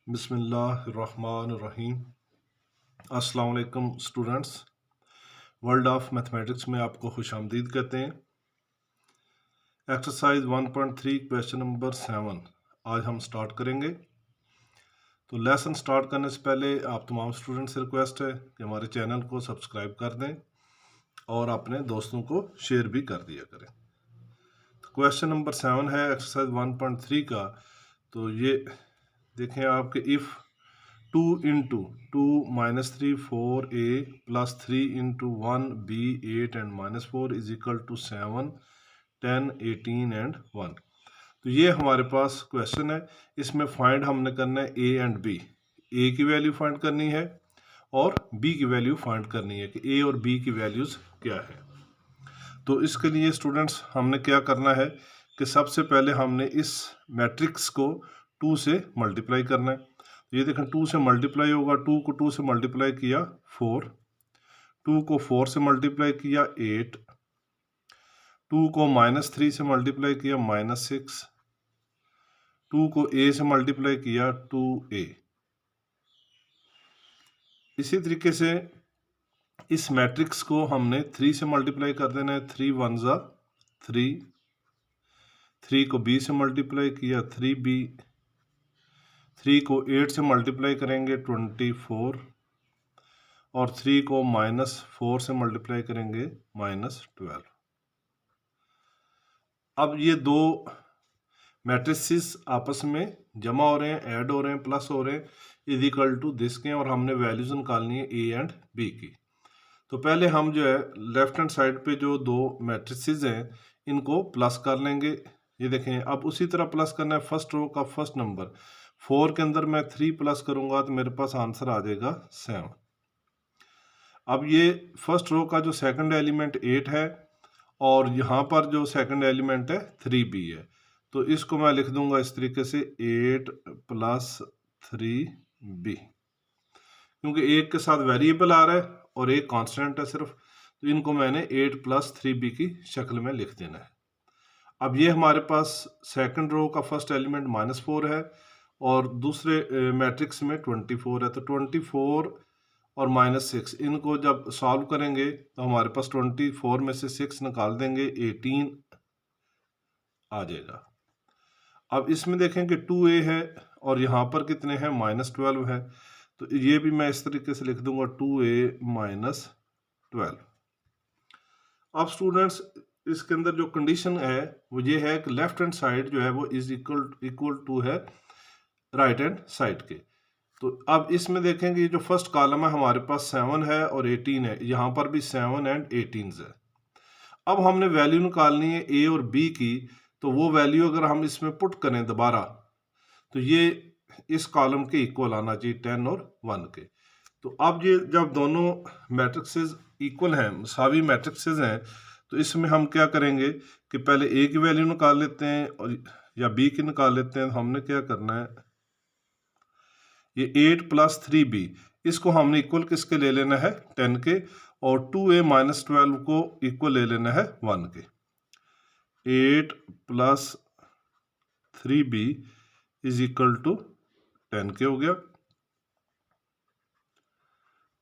बिस्मिल्लाहिर्रहमानिर्रहीम। अस्सलाम वालेकुम स्टूडेंट्स। वर्ल्ड ऑफ मैथमेटिक्स में आपको खुशामदीद कहते हैं। एक्सरसाइज 1.3 क्वेश्चन नंबर 7 आज हम स्टार्ट करेंगे। तो लेसन स्टार्ट करने से पहले आप तमाम स्टूडेंट्स से रिक्वेस्ट है कि हमारे चैनल को सब्सक्राइब कर दें और अपने दोस्तों को शेयर भी कर दिया करें। तो क्वेश्चन नंबर 7 है एक्सरसाइज 1.3 का। तो ये देखें आपके if 2 into 2 -3 4a plus 3 into 1 b 8 and -4 is equal to 7 10 18 and 1। तो ये हमारे पास क्वेश्चन है। इसमें फाइंड हमने करना है a एंड b। a की वैल्यू फाइंड करनी है और b की वैल्यू फाइंड करनी है कि a और b की वैल्यूज़ क्या है। तो इसके लिए स्टूडेंट्स हमने क्या करना है कि सबसे पहले हमने इस मैट्रिक्स को 2 से मल्टीप्लाई करना है। ये देखें 2 से मल्टीप्लाई होगा, 2 को 2 से मल्टीप्लाई किया 4, 2 को 4 से मल्टीप्लाई किया 8, 2 को -3 से मल्टीप्लाई किया -6, 2 को a से मल्टीप्लाई किया 2a। इसी तरीके से इस मैट्रिक्स को हमने 3 से मल्टीप्लाई कर देना है। 3 1 ज़ा 3, 3 को b से मल्टीप्लाई किया 3b, 3 को 8 से मल्टीप्लाई करेंगे 24 और 3 को -4 से मल्टीप्लाई करेंगे -12। अब ये दो मैट्रिसेस आपस में जमा हो रहे हैं, ऐड हो रहे हैं, प्लस हो रहे हैं, इज इक्वल टू दिस के, और हमने वैल्यूज निकालनी है ए एंड बी की। तो पहले हम जो है लेफ्ट हैंड साइड पे जो दो मैट्रिसेस हैं इनको प्लस कर लेंगे। ये देखें, अब उसी तरह प्लस करना है फर्स्ट रो का फर्स्ट नंबर। 4 के अंदर मैं 3 प्लस करूंगा तो मेरे पास आंसर आ जाएगा 7। अब ये फर्स्ट रो का जो सेकंड एलिमेंट 8 है और यहाँ पर जो सेकंड एलिमेंट है 3b है। तो इसको मैं लिख दूंगा इस तरीके से 8 प्लस 3b, क्योंकि एक के साथ वेरिएबल आ रहा है और एक कांस्टेंट है सिर्फ, तो इनको मैंने 8 प्लस 3b की शक्ल में लिख देना है। अब ये हमारे पास सेकंड रो का फर्स्ट एलिमेंट -4 है और दूसरे मैट्रिक्स में 24 है। तो 24 और -6 इनको जब सॉल्व करेंगे तो हमारे पास 24 में से 6 निकाल देंगे 18 आ जाएगा। अब इसमें देखें कि 2a है और यहाँ पर कितने हैं -12 है, तो ये भी मैं इस तरीके से लिख दूंगा 2a -12। अब स्टूडेंट्स इसके अंदर जो कंडीशन है वो ये है कि लेफ्ट हैंड साइड जो है वो इज इक्वल टू है राइट हैंड साइड के। तो अब इसमें देखेंगे जो फर्स्ट कॉलम है हमारे पास 7 है और 18 है, यहाँ पर भी 7 एंड 18 है। अब हमने वैल्यू निकालनी है ए और बी की, तो वो वैल्यू अगर हम इसमें पुट करें दोबारा तो ये इस कॉलम के इक्वल आना चाहिए 10 और 1 के। तो अब ये जब दोनों मैट्रिक्सेस इक्वल हैं, मसावी मैट्रिक्सेस हैं, तो इसमें हम क्या करेंगे कि पहले ए की वैल्यू निकाल लेते हैं और या बी की निकाल लेते हैं। हमने क्या करना है, ये 8 प्लस 3b इसको हमने इक्वल किसके ले लेना है 10 के, और 2a -12 को इक्वल ले लेना है 1 के। 8 plus 3b is equal to 10 के हो गया।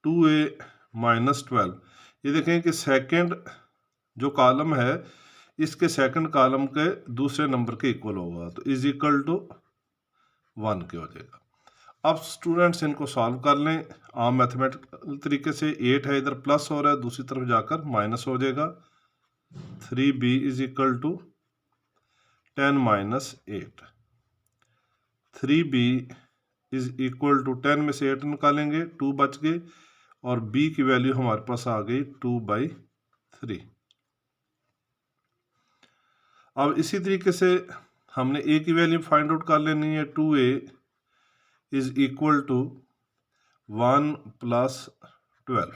2a -12, ये देखें कि सेकंड जो कॉलम है इसके सेकंड कॉलम के दूसरे नंबर के इक्वल होगा, तो इज इक्वल टू 1 के हो जाएगा। अब स्टूडेंट्स इनको सॉल्व कर लें आम मैथमेटिकल तरीके से। 8 है इधर प्लस हो रहा है, दूसरी तरफ जाकर माइनस हो जाएगा। 3b is equal to 10 - 8। 3b is equal to 10 में से 8 निकालेंगे 2 बच गए और b की वैल्यू हमारे पास आ गई 2/3। अब इसी तरीके से हमने a की वैल्यू फाइंड आउट कर लेनी है। 2a is equal to 1 plus 12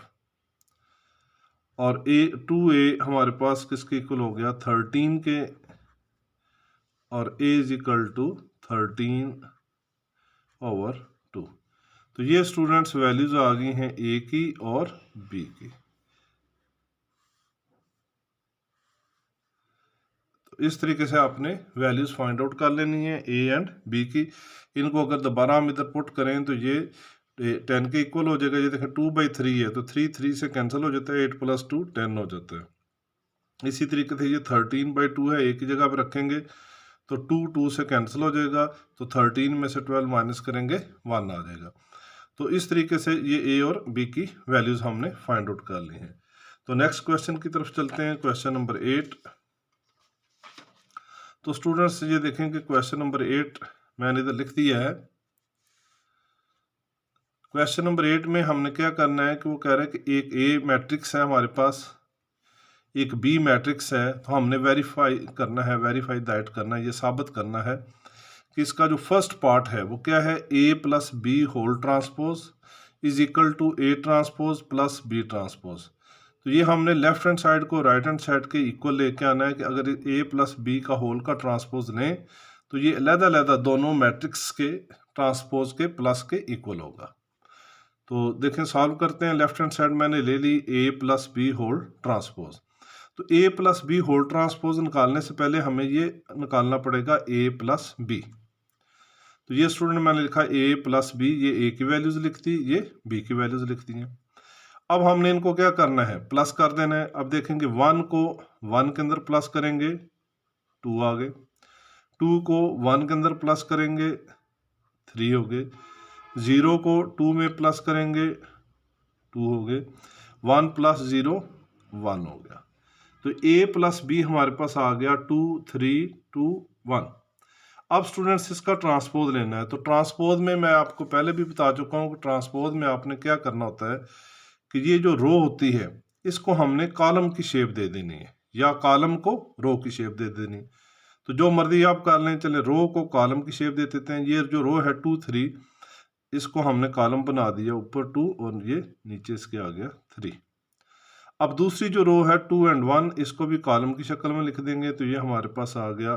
और 2a हमारे पास किसके इक्वल हो गया 13 के, और a इज इक्वल टू 13/2। तो ये स्टूडेंट्स वैल्यूज आ गई हैं a की और b की। तो इस तरीके से आपने वैल्यूज़ फाइंड आउट कर लेनी है ए एंड बी की। इनको अगर दोबारा हम इधर पुट करें तो ये 10 के इक्वल हो जाएगा। ये देखें 2/3 है तो 3 से कैंसिल हो जाता है, 8 + 2 10 हो जाता है। इसी तरीके से ये 13/2 है, एक ही जगह पर रखेंगे तो 2 से कैंसिल हो जाएगा, तो 13 में से 12 माइनस करेंगे 1 आ जाएगा। तो इस तरीके से ये ए और बी की वैल्यूज़ हमने फाइंड आउट कर ली हैं। तो नेक्स्ट क्वेश्चन की तरफ चलते हैं, क्वेश्चन नंबर 8। तो स्टूडेंट्स ये देखें कि क्वेश्चन नंबर 8 मैंने इधर लिख दिया है। क्वेश्चन नंबर 8 में हमने क्या करना है कि वो कह रहा है कि एक ए मैट्रिक्स है हमारे पास, एक बी मैट्रिक्स है, तो हमने वेरीफाई करना है, वेरीफाई दैट करना है, ये साबित करना है कि इसका जो फर्स्ट पार्ट है वो क्या है, a plus b whole transpose is equal to a transpose plus b transpose. तो ये हमने लेफ्ट हैंड साइड को राइट हैंड साइड के इक्वल लेके आना है कि अगर ए प्लस बी का होल का ट्रांसपोज लें तो ये अलग-अलग दोनों मैट्रिक्स के ट्रांसपोज के प्लस के इक्वल होगा। तो देखें सॉल्व करते हैं। लेफ्ट हैंड साइड मैंने ले ली ए प्लस बी होल ट्रांसपोज। तो ए प्लस बी होल ट्रांसपोज निकालने से पहले हमें ये निकालना पड़ेगा ए प्लस बी। तो ये स्टूडेंट मैंने लिखा ए प्लस बी, ये ए की वैल्यूज लिख दी, ये बी की वैल्यूज लिख दी हैं। अब हमने इनको क्या करना है, प्लस कर देना है। अब देखेंगे 1 को 1 के अंदर प्लस करेंगे 2 आ गए, 2 को 1 के अंदर प्लस करेंगे 3 हो गए, 0 को 2 में प्लस करेंगे 2 हो गए, 1 + 0 1 हो गया। तो a प्लस बी हमारे पास आ गया 2 3 2 1। अब स्टूडेंट्स इसका ट्रांसपोज लेना है। तो ट्रांसपोज में मैं आपको पहले भी बता चुका हूँ कि ट्रांसपोज में आपने क्या करना होता है कि ये जो रो होती है इसको हमने कॉलम की शेप दे देनी है या कॉलम को रो की शेप दे देनी है। तो जो मर्जी आप कर लें, चले रो को कॉलम की शेप दे देते हैं। ये जो रो है 2 3 इसको हमने कॉलम बना दिया, ऊपर 2 और ये नीचे इसके आ गया 3। अब दूसरी जो रो है 2 और 1 इसको भी कॉलम की शक्ल में लिख देंगे, तो ये हमारे पास आ गया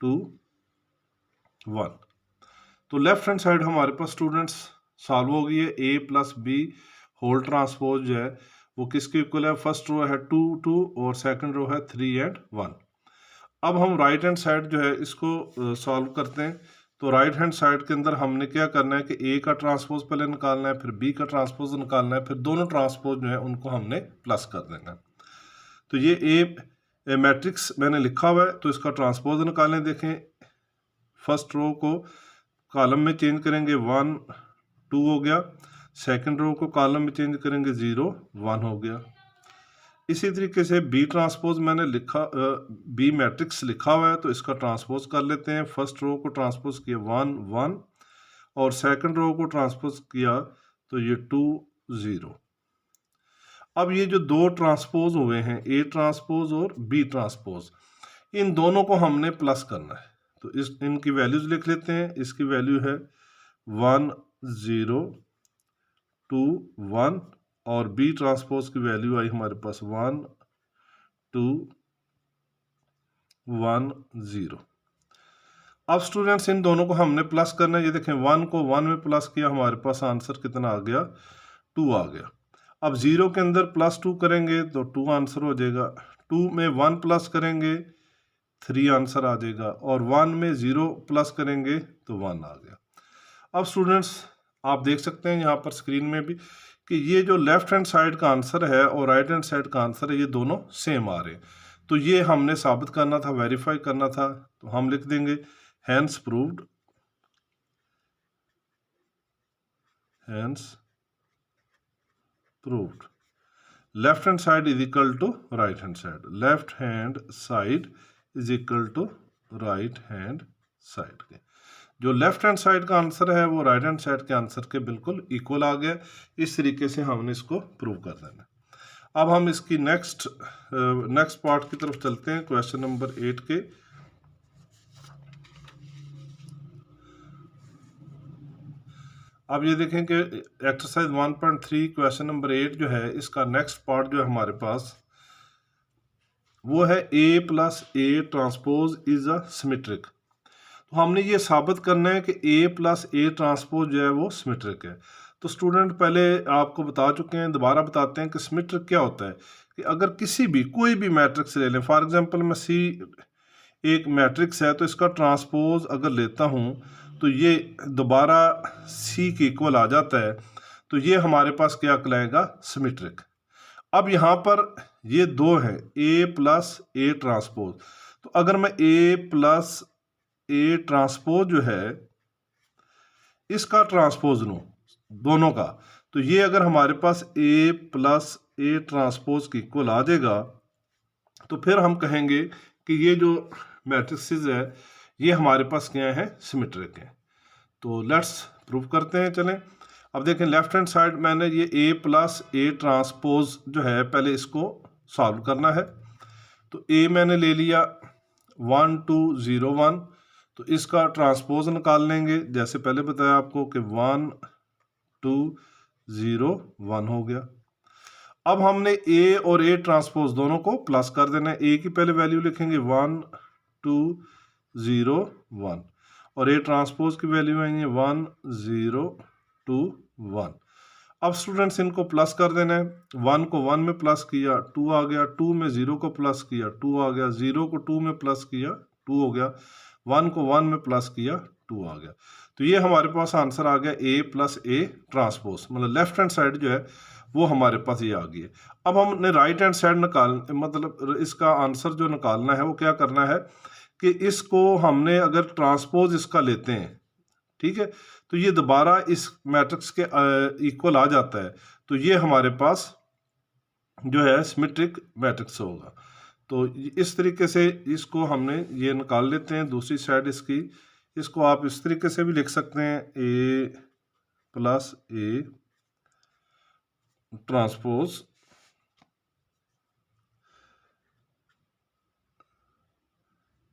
2 1। तो लेफ्ट हैंड साइड हमारे पास स्टूडेंट्स सॉल्व हो गई है। A plus b whole transpose जो है वो किसके इक्वल है, फर्स्ट रो है 2 2 और सेकंड रो है 3 और 1। अब हम राइट हैंड साइड जो है इसको सॉल्व करते हैं। तो राइट हैंड साइड के अंदर हमने क्या करना है कि ए का ट्रांसपोज पहले निकालना है, फिर बी का ट्रांसपोज निकालना है, फिर दोनों ट्रांसपोज जो है उनको हमने प्लस कर देना है। तो ये ए मैट्रिक्स मैंने लिखा हुआ है, तो इसका ट्रांसपोज निकालें। देखें फर्स्ट रो को कॉलम में चेंज करेंगे 1 2 हो गया, सेकंड रो को कॉलम में चेंज करेंगे 0 1 हो गया। इसी तरीके से बी ट्रांसपोज मैंने लिखा, बी मैट्रिक्स लिखा हुआ है, तो इसका ट्रांसपोज कर लेते हैं। फर्स्ट रो को ट्रांसपोज किया 1 1 और सेकंड रो को ट्रांसपोज किया तो ये 2 0। अब ये जो दो ट्रांसपोज हुए हैं ए ट्रांसपोज और बी ट्रांसपोज, इन दोनों को हमने प्लस करना है। तो इनकी वैल्यूज लिख लेते हैं। इसकी वैल्यू है 1 0 2 1 और बी ट्रांसपोज की वैल्यू आई हमारे पास 1 2 1 0। अब स्टूडेंट्स इन दोनों को हमने प्लस करना है। ये देखें 1 को 1 में प्लस किया, हमारे पास आंसर कितना आ गया, 2 आ गया। अब 0 के अंदर +2 करेंगे तो 2 आंसर हो जाएगा। 2 में 1 प्लस करेंगे 3 आंसर आ जाएगा और 1 में 0 प्लस करेंगे तो 1 आ गया। अब स्टूडेंट्स आप देख सकते हैं यहाँ पर स्क्रीन में भी कि ये जो लेफ्ट हैंड साइड का आंसर है और राइट हैंड साइड का आंसर है ये दोनों सेम आ रहे हैं। तो ये हमने साबित करना था, वेरीफाई करना था। तो हम लिख देंगे hence proved, hence proved left hand side is equal to right hand side, left hand side is equal to right hand side के। जो लेफ्ट हैंड साइड का आंसर है वो राइट हैंड साइड के आंसर के बिल्कुल इक्वल आ गया। इस तरीके से हमने इसको प्रूव कर देना। अब हम इसकी नेक्स्ट पार्ट की तरफ चलते हैं, क्वेश्चन नंबर 8 के। अब ये देखें कि एक्सरसाइज 1.3 क्वेश्चन नंबर 8 जो है इसका नेक्स्ट पार्ट जो है हमारे पास वो है a plus a transpose is a symmetric. तो हमने ये साबित करना है कि ए प्लस ए ट्रांसपोज जो है वो सिमेट्रिक है। तो स्टूडेंट पहले आपको बता चुके हैं, दोबारा बताते हैं कि सिमेट्रिक क्या होता है। कि अगर किसी भी कोई भी मैट्रिक्स ले लें, फॉर एग्जांपल मैं सी एक मैट्रिक्स है तो इसका ट्रांसपोज अगर लेता हूँ तो ये दोबारा सी के इक्वल आ जाता है, तो ये हमारे पास क्या कहलाएगा, सिमेट्रिक। अब यहाँ पर ये दो हैं, ए प्लस ए ट्रांसपोज, तो अगर मैं ए प्लस ए ट्रांसपोज जो है इसका ट्रांसपोज लूँ दोनों का, तो ये अगर हमारे पास ए प्लस ए ट्रांसपोज की इक्वल आ जाएगा तो फिर हम कहेंगे कि ये जो मैट्रिक्सेस है ये हमारे पास क्या है, सिमेट्रिक है। तो लेट्स प्रूव करते हैं। चलें अब देखें लेफ्ट हैंड साइड मैंने ये ए प्लस ए ट्रांसपोज जो है पहले इसको सॉल्व करना है। तो ए मैंने ले लिया 1 2 0 1, तो इसका ट्रांसपोज निकाल लेंगे, जैसे पहले बताया आपको कि 1 2 0 1 हो गया। अब हमने ए और ए ट्रांसपोज दोनों को प्लस कर देना है। ए की पहले वैल्यू लिखेंगे 1 2 0 1 और ए ट्रांसपोज की वैल्यू आएंगे 1 0 2 1। अब स्टूडेंट्स इनको प्लस कर देना है। 1 को 1 में प्लस किया 2 आ गया, 2 में 0 को प्लस किया 2 आ गया, 0 को 2 में प्लस किया 2 हो गया, 1 को 1 में प्लस किया 2 आ गया। तो ये हमारे पास आंसर आ गया ए प्लस ए ट्रांसपोज, मतलब लेफ्ट हैंड साइड जो है वो हमारे पास ये आ गई है। अब हमने राइट हैंड साइड मतलब इसका आंसर जो निकालना है वो क्या करना है कि इसको हमने अगर ट्रांसपोज इसका लेते हैं, ठीक है, तो ये दोबारा इस मैट्रिक्स के इक्वल आ जाता है, तो ये हमारे पास जो है सिमेट्रिक मैट्रिक्स होगा। तो इस तरीके से इसको हमने ये निकाल लेते हैं। दूसरी साइड इसकी, इसको आप इस तरीके से भी लिख सकते हैं, a plus a transpose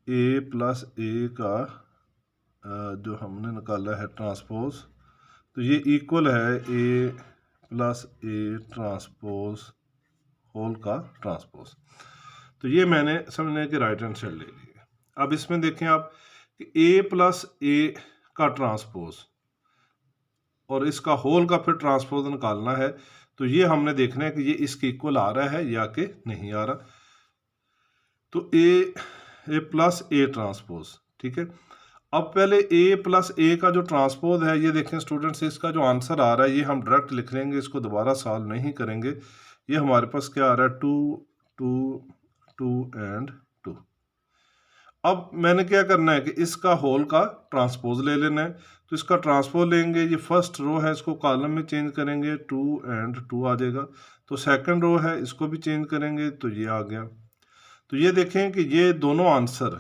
a plus a का जो हमने निकाला है ट्रांसपोज, तो ये इक्वल है a plus a transpose whole का ट्रांसपोज। तो ये मैंने समझने के राइट हैंड साइड ले ली है। अब इसमें देखें आप कि ए प्लस ए का ट्रांसपोज और इसका होल का फिर ट्रांसपोज निकालना है, तो ये हमने देखना है कि ये इसके इक्वल आ रहा है या कि नहीं आ रहा। तो ए प्लस ए ट्रांसपोज, ठीक है। अब पहले ए प्लस ए का जो ट्रांसपोज है ये देखें स्टूडेंट्स, इसका जो आंसर आ रहा है ये हम डायरेक्ट लिख लेंगे, इसको दोबारा सॉल्व नहीं करेंगे। ये हमारे पास क्या आ रहा है, 2 2 2 एंड 2। अब मैंने क्या करना है कि इसका होल का ट्रांसपोज ले लेना है, तो इसका ट्रांसपोज लेंगे, ये फर्स्ट रो है इसको कॉलम में चेंज करेंगे 2 एंड 2 आ जाएगा। तो सेकंड रो है इसको भी चेंज करेंगे तो ये आ गया। तो ये देखें कि ये दोनों answer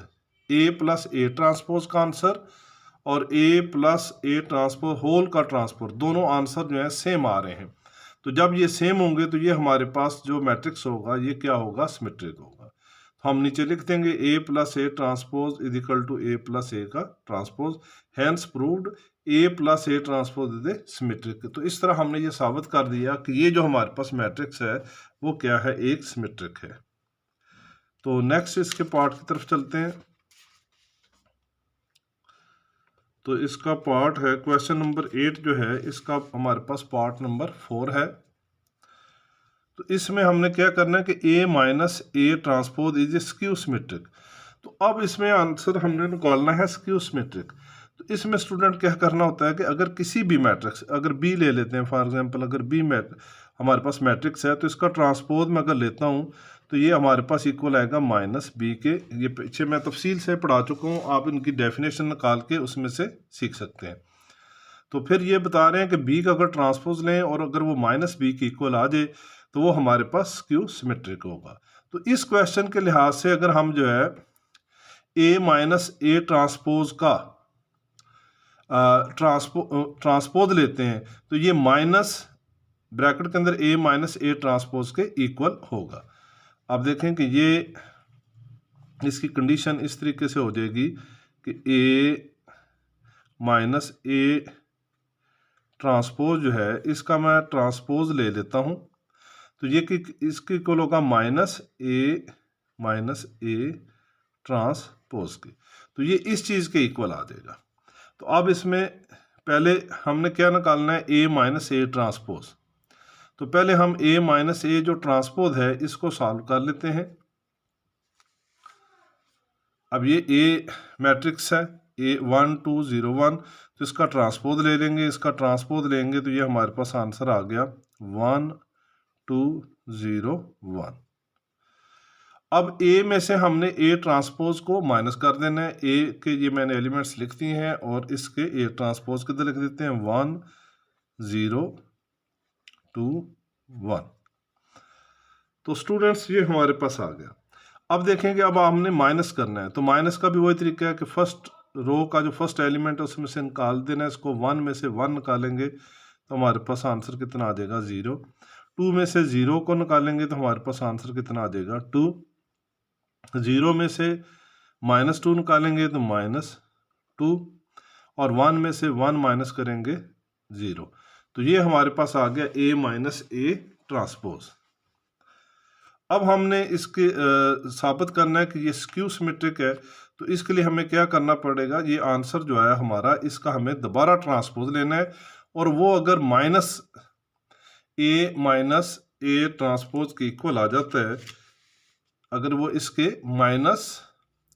A plus a transpose का आंसर और ए प्लस ए ट्रांसपोज होल का ट्रांसपोज, दोनों आंसर जो है सेम आ रहे हैं। तो जब ये सेम होंगे तो ये हमारे पास जो मैट्रिक्स होगा ये क्या होगा, सिमेट्रिक होगा। तो हम नीचे लिख देंगे a plus a transpose is equal to a plus a का transpose, hence proved a plus a transpose is a symmetric. तो इस तरह हमने ये साबित कर दिया कि ये जो हमारे पास मैट्रिक्स है वो क्या है, एक सिमेट्रिक है। तो नेक्स्ट इसके पार्ट की तरफ चलते हैं। तो इसका पार्ट है क्वेश्चन नंबर 8 जो है इसका हमारे पास पार्ट नंबर 4 है। तो इसमें हमने क्या करना है कि a minus a transpose is a skew symmetric. तो अब इसमें आंसर हमने निकालना है स्क्यू सिमेट्रिक। तो इसमें स्टूडेंट क्या करना होता है कि अगर किसी भी मैट्रिक्स, अगर बी ले लेते हैं फॉर एग्जांपल, अगर बी हमारे पास मैट्रिक्स है तो इसका ट्रांसपोज मैं अगर लेता हूँ तो ये हमारे पास इक्वल आएगा माइनस बी के। ये पीछे मैं तफसील से पढ़ा चुका हूँ, आप इनकी डेफिनेशन निकाल के उसमें से सीख सकते हैं। तो फिर ये बता रहे हैं कि बी का अगर ट्रांसपोज लें और अगर वो माइनस बी के इक्वल आ जाए तो वो हमारे पास स्क्यू सिमेट्रिक होगा। तो इस क्वेश्चन के लिहाज से अगर हम जो है ए माइनस ए ट्रांसपोज का ट्रांसपोज लेते हैं तो ये माइनस ब्रैकेट के अंदर ए माइनस ए ट्रांसपोज के इक्वल होगा। अब देखें कि ये इसकी कंडीशन इस तरीके से हो जाएगी कि ए माइनस ए ट्रांसपोज जो है इसका मैं ट्रांसपोज ले लेता हूँ, तो ये कि इसके इक्वल होगा माइनस ए ट्रांसपोज के। तो ये इस चीज़ के इक्वल आ जाएगा। तो अब इसमें पहले हमने क्या निकालना है, ए माइनस ए ट्रांसपोज। तो पहले हम ए माइनस ए जो ट्रांसपोज है इसको सॉल्व कर लेते हैं। अब ये ए मैट्रिक्स है, ए 1 2 0 1, तो इसका ट्रांसपोज ले लेंगे, इसका ट्रांसपोज लेंगे तो ये हमारे पास आंसर आ गया 1 2 0 1। अब ए में से हमने ए ट्रांसपोज को माइनस कर देना है, ए के ये मैंने एलिमेंट्स लिख दिए हैं और इसके ए ट्रांसपोज किधर लिख देते हैं 1 0 2 1। तो स्टूडेंट्स ये हमारे पास आ गया। अब देखेंगे अब हमने माइनस करना है, तो माइनस का भी वही तरीका है कि फर्स्ट रो का जो फर्स्ट एलिमेंट है उसमें से निकाल देना है, इसको 1 में से 1 निकालेंगे तो हमारे पास आंसर कितना आ जाएगा 0। 2 में से 0 को निकालेंगे तो हमारे पास आंसर कितना आ जाएगा 2। 0 में से -2 निकालेंगे तो -2, और 1 में से 1 माइनस करेंगे 0। तो ये हमारे पास आ गया ए माइनस ए ट्रांसपोज। अब हमने इसके साबित करना है कि ये स्क्यू सिमेट्रिक है, तो इसके लिए हमें क्या करना पड़ेगा, ये आंसर जो है हमारा इसका हमें दोबारा ट्रांसपोज लेना है, और वो अगर माइनस ए ट्रांसपोज के इक्वल आ जाता है, अगर वो इसके माइनस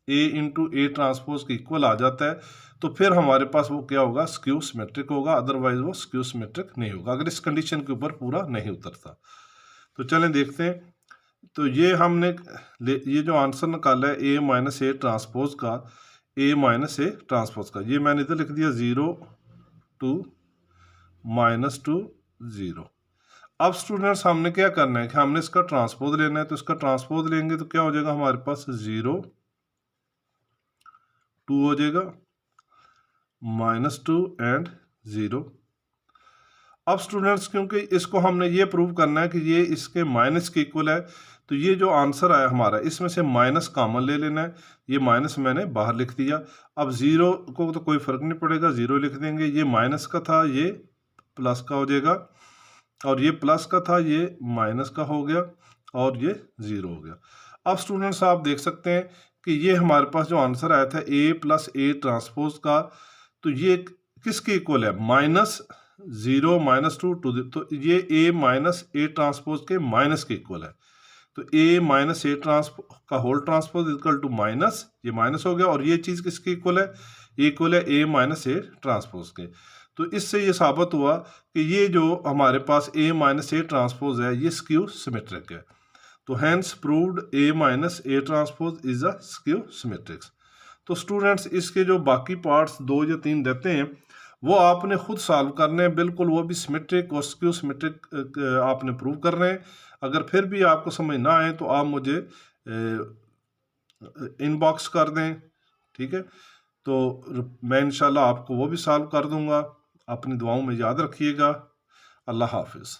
ए इंटू ए ट्रांसपोज के इक्वल आ जाता है तो फिर हमारे पास वो क्या होगा, स्क्यू सिमेट्रिक होगा, अदरवाइज वो स्क्यू सिमेट्रिक नहीं होगा अगर इस कंडीशन के ऊपर पूरा नहीं उतरता। तो चलें देखते हैं। तो ये हमने ये जो आंसर निकाला है ए माइनस ए ट्रांसपोज का, ए माइनस ए ट्रांसपोज का, ये मैंने इधर लिख दिया 0 2 -2 0। अब स्टूडेंट्स हमने क्या करना है कि हमने इसका ट्रांसपोज लेना है, तो इसका ट्रांसपोज लेंगे तो क्या हो जाएगा हमारे पास 0 2 हो जाएगा, -2 एंड 0। अब स्टूडेंट्स क्योंकि इसको हमने ये प्रूव करना है कि ये इसके माइनस के इक्वल है, तो ये जो आंसर आया हमारा इसमें से माइनस कॉमन ले लेना है, ये माइनस मैंने बाहर लिख दिया। अब 0 को तो कोई फर्क नहीं पड़ेगा, 0 लिख देंगे, ये माइनस का था ये प्लस का हो जाएगा, और ये प्लस का था ये माइनस का हो गया, और ये 0 हो गया। अब स्टूडेंट्स आप देख सकते हैं कि ये हमारे पास जो आंसर आया था ए प्लस ए ट्रांसपोज का, तो ये किसके इक्वल है, -0 -2 टू, तो ये ए माइनस ए ट्रांसपोज के माइनस के इक्वल है। तो ए माइनस ए ट्रांसपोज का whole transpose equal to minus, ये माइनस हो गया, और ये चीज़ किसके इक्वल है, इक्वल है ए माइनस ए ट्रांसपोज के। तो इससे ये साबित हुआ कि ये जो हमारे पास ए माइनस ए ट्रांसपोज है ये स्क्यू सिमेट्रिक है। तो hence proved a minus a transpose is a skew symmetrics. तो स्टूडेंट्स इसके जो बाकी पार्ट्स 2 या 3 देते हैं वो आपने खुद सॉल्व करने हैं, बिल्कुल वो भी सिमेट्रिक और स्क्यू सिमेट्रिक आपने प्रूव कर रहे हैं। अगर फिर भी आपको समझ ना आए तो आप मुझे इनबॉक्स कर दें, ठीक है, तो मैं इंशाल्लाह आपको वो भी सॉल्व कर दूंगा। अपनी दुआओं में याद रखिएगा। अल्लाह हाफिज़।